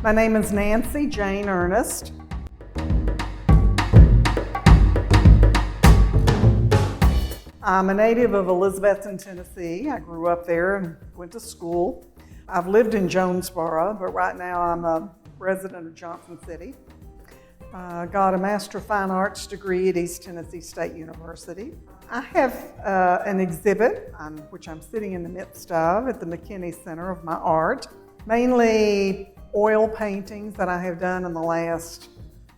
My name is Nancy Jane Earnest. I'm a native of Elizabethton, Tennessee. I grew up there and went to school. I've lived in Jonesboro, but right now I'm a resident of Johnson City. Got a Master of Fine Arts degree at East Tennessee State University. I have an exhibit, which I'm sitting in the midst of at the McKinney Center of my art. Mainly oil paintings that I have done in the last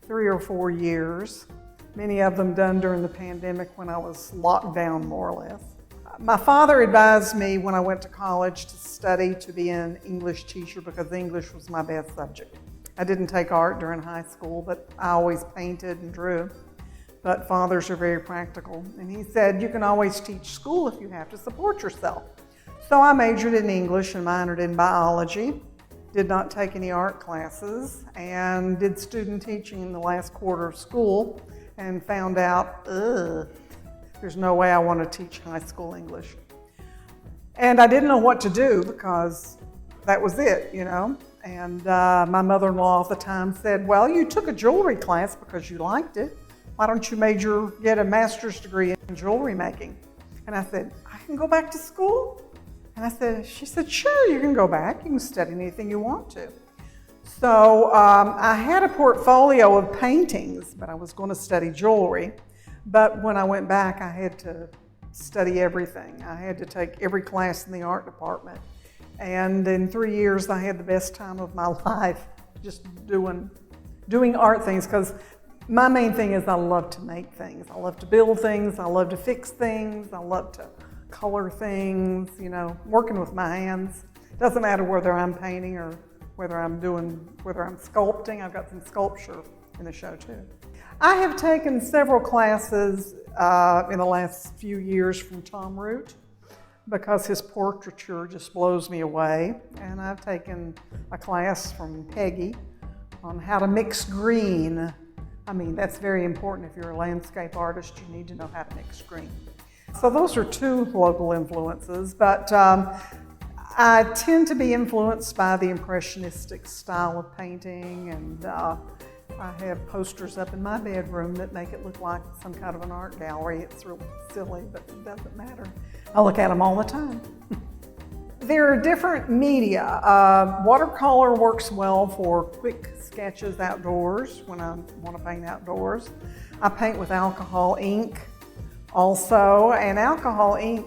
3 or 4 years. Many of them done during the pandemic when I was locked down, more or less. My father advised me when I went to college to study to be an English teacher because English was my best subject. I didn't take art during high school, but I always painted and drew. But fathers are very practical. And he said, you can always teach school if you have to support yourself. So I majored in English and minored in biology. Did not take any art classes and did student teaching in the last quarter of school and found out, there's no way I want to teach high school English. And I didn't know what to do because that was it, you know. And my mother-in-law at the time said, well, you took a jewelry class because you liked it. Why don't you get a master's degree in jewelry making? And I said, I can go back to school? And she said, sure, you can go back. You can study anything you want to. So I had a portfolio of paintings, but I was going to study jewelry. But when I went back, I had to study everything. I had to take every class in the art department. And in 3 years, I had the best time of my life just doing art things, because my main thing is I love to make things. I love to build things. I love to fix things. I love to color things, you know, working with my hands. Doesn't matter whether I'm painting or whether I'm sculpting. I've got some sculpture in the show too. I have taken several classes in the last few years from Tom Root because his portraiture just blows me away. And I've taken a class from Peggy on how to mix green. I mean, that's very important. If you're a landscape artist, you need to know how to mix green. So those are two local influences, but I tend to be influenced by the impressionistic style of painting, and I have posters up in my bedroom that make it look like some kind of an art gallery. It's real silly, but it doesn't matter. I look at them all the time. There are different media. Watercolor works well for quick sketches outdoors when I want to paint outdoors. I paint with alcohol ink also, and alcohol ink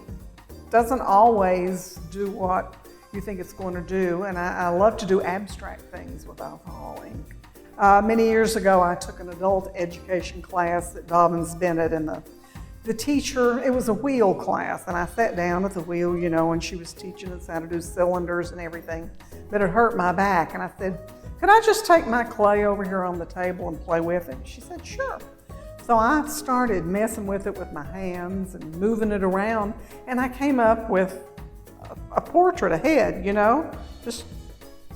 doesn't always do what you think it's going to do, and I love to do abstract things with alcohol ink. Many years ago, I took an adult education class at Dobbins Bennett, and the teacher, it was a wheel class, and I sat down at the wheel, you know, and she was teaching us how to do cylinders and everything, but it hurt my back, and I said, could I just take my clay over here on the table and play with it? She said, sure. So I started messing with it with my hands and moving it around, and I came up with a portrait, a head, you know, just,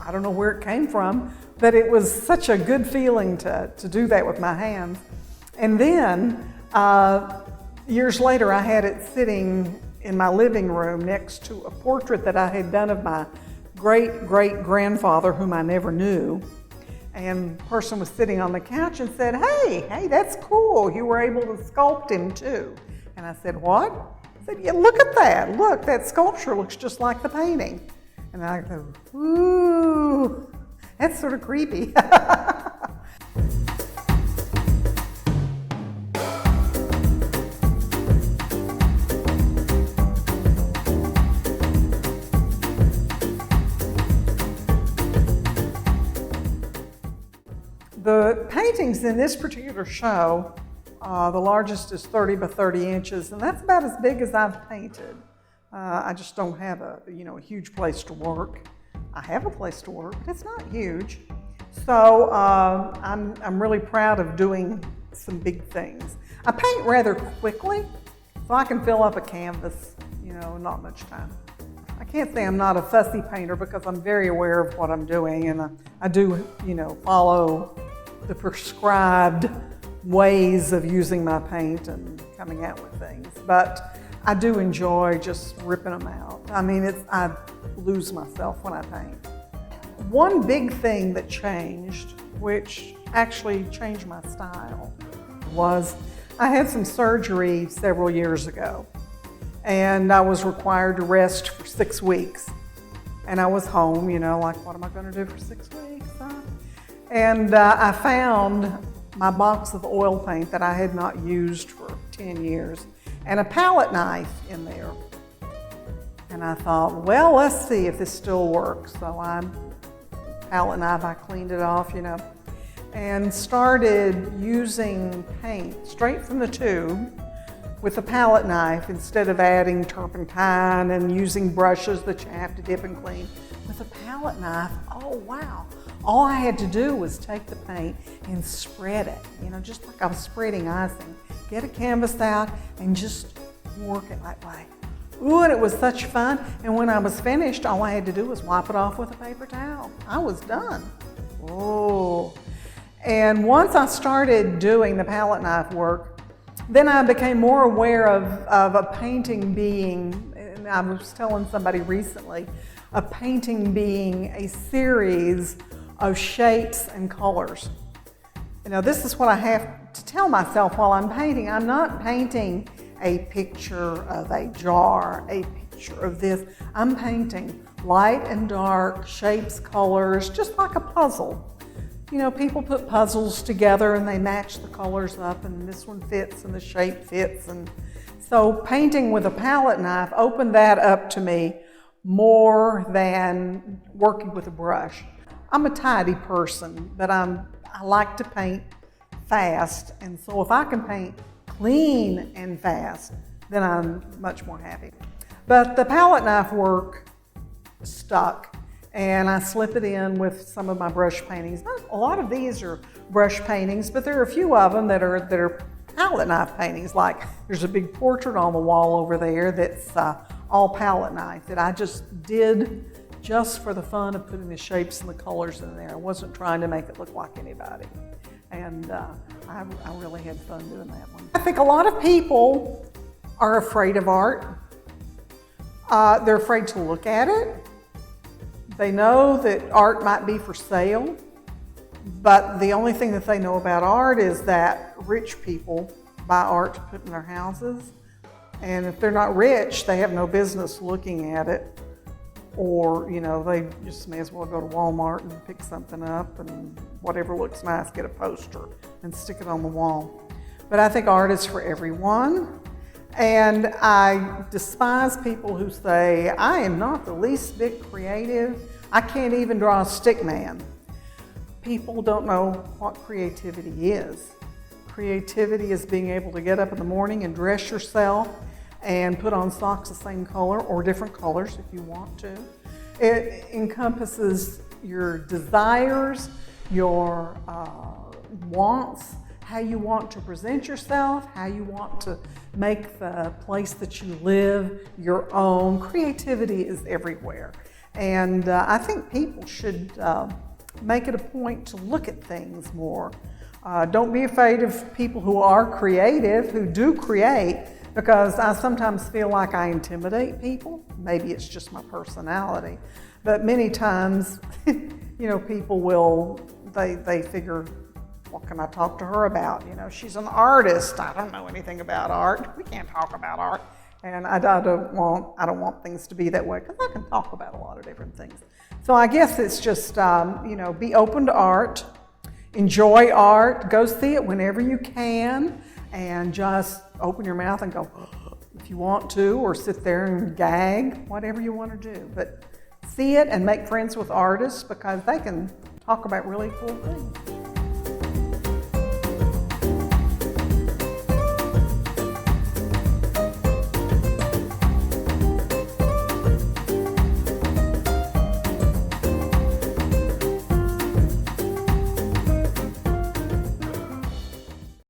I don't know where it came from, but it was such a good feeling to do that with my hands. And then, years later, I had it sitting in my living room next to a portrait that I had done of my great-great-grandfather, whom I never knew. And the person was sitting on the couch and said, hey, that's cool. You were able to sculpt him too. And I said, what? I said, yeah, look at that. Look, that sculpture looks just like the painting. And I go, ooh, that's sort of creepy. The paintings in this particular show, the largest is 30 by 30 inches, and that's about as big as I've painted. I just don't have a huge place to work. I have a place to work, but it's not huge. So I'm really proud of doing some big things. I paint rather quickly, so I can fill up a canvas, not much time. I can't say I'm not a fussy painter because I'm very aware of what I'm doing, and I do, follow the prescribed ways of using my paint and coming out with things. But I do enjoy just ripping them out. I mean, I lose myself when I paint. One big thing that changed, which actually changed my style, was I had some surgery several years ago, and I was required to rest for 6 weeks. And I was home, like, what am I going to do for 6 weeks? And I found my box of oil paint that I had not used for 10 years and a palette knife in there. And I thought, well, let's see if this still works. So palette knife, I cleaned it off, and started using paint straight from the tube with a palette knife instead of adding turpentine and using brushes that you have to dip and clean. With a palette knife, oh wow. All I had to do was take the paint and spread it, just like I was spreading icing. Get a canvas out and just work it that way. Ooh, and it was such fun. And when I was finished, all I had to do was wipe it off with a paper towel. I was done. Oh. And once I started doing the palette knife work, then I became more aware of a painting being, and I was telling somebody recently, a painting being a series of shapes and colors. This is what I have to tell myself while I'm painting. I'm not painting a picture of a jar, a picture of this. I'm painting light and dark, shapes, colors, just like a puzzle. People put puzzles together and they match the colors up, and this one fits and the shape fits. And so painting with a palette knife opened that up to me more than working with a brush. I'm a tidy person, but I like to paint fast, and so if I can paint clean and fast, then I'm much more happy. But the palette knife work stuck, and I slip it in with some of my brush paintings. A lot of these are brush paintings, but there are a few of them that are palette knife paintings. Like there's a big portrait on the wall over there that's all palette knife that I just did just for the fun of putting the shapes and the colors in there. I wasn't trying to make it look like anybody. And I really had fun doing that one. I think a lot of people are afraid of art. They're afraid to look at it. They know that art might be for sale, but the only thing that they know about art is that rich people buy art to put in their houses. And if they're not rich, they have no business looking at it. Or, they just may as well go to Walmart and pick something up and whatever looks nice, get a poster and stick it on the wall. But I think art is for everyone. And I despise people who say, I am not the least bit creative. I can't even draw a stick man. People don't know what creativity is. Creativity is being able to get up in the morning and dress yourself and put on socks the same color or different colors if you want to. It encompasses your desires, your wants, how you want to present yourself, how you want to make the place that you live your own. Creativity is everywhere. And I think people should make it a point to look at things more. Don't be afraid of people who are creative, who do create, because I sometimes feel like I intimidate people. Maybe it's just my personality. But many times, people will, they figure, what can I talk to her about? She's an artist. I don't know anything about art. We can't talk about art. And I don't want things to be that way, because I can talk about a lot of different things. So I guess it's just, be open to art, enjoy art, go see it whenever you can, and just open your mouth and go, if you want to, or sit there and gag, whatever you want to do. But see it and make friends with artists, because they can talk about really cool things.